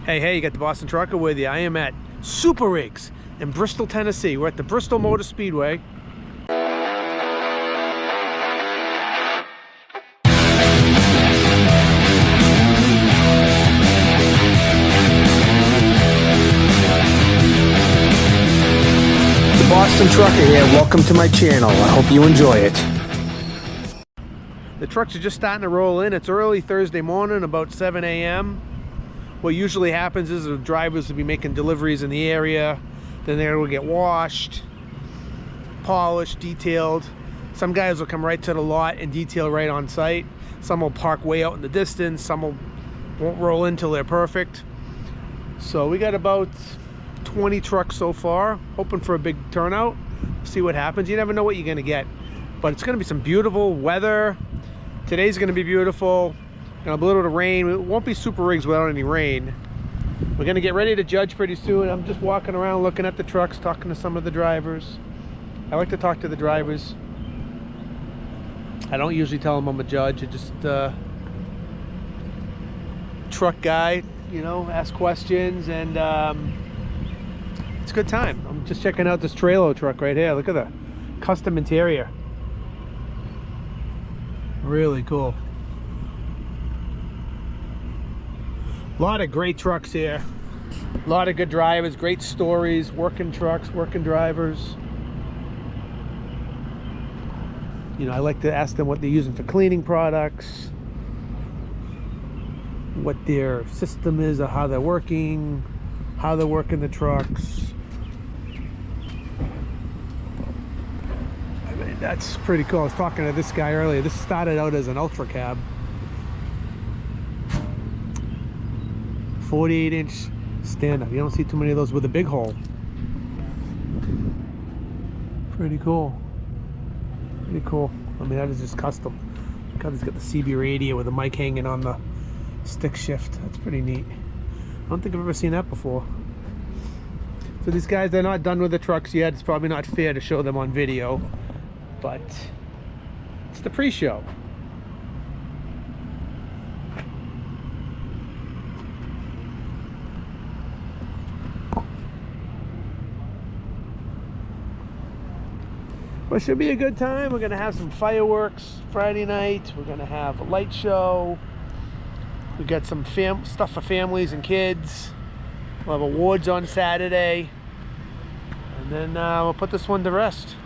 Hey, you got the Boston Trucker with you. I am at SuperRigs in Bristol, Tennessee. We're at the Bristol Motor Speedway. The Boston Trucker here. Welcome to my channel. I hope you enjoy it. The trucks are just starting to roll in. It's early Thursday morning, about 7 a.m. What usually happens is the drivers will be making deliveries in the area. Then they will get washed, polished, detailed. Some guys will come right to the lot and detail right on site. Some will park way out in the distance. Some won't roll in till they're perfect. So we got about 20 trucks so far, hoping for a big turnout. See what happens. You never know what you're gonna get, but it's gonna be some beautiful weather. Today's gonna be beautiful. Gonna be a little bit of rain. It won't be SuperRigs without any rain. We're gonna get ready to judge pretty soon. I'm just walking around looking at the trucks, talking to some of the drivers. I like to talk to the drivers. I don't usually tell them I'm a judge. I just truck guy, you know, ask questions, and it's a good time. I'm just checking out this trailer truck right here. Look at the custom interior. Really cool. A lot of great trucks here. A lot of good drivers, great stories, working trucks, working drivers. You know, I like to ask them what they're using for cleaning products, what their system is, or how they're working the trucks. I mean, that's pretty cool. I was talking to this guy earlier. This started out as an ultra cab. 48-inch stand-up. You don't see too many of those with a big hole. Pretty cool. Pretty cool. I mean, that is just custom. God, it's got the CB radio with the mic hanging on the stick shift. That's pretty neat. I don't think I've ever seen that before. So these guys, they're not done with the trucks yet. It's probably not fair to show them on video, but it's the pre-show. But it should be a good time. We're gonna have some fireworks Friday night. We're gonna have a light show. We got some stuff for families and kids. We'll have awards on Saturday. And then we'll put this one to rest.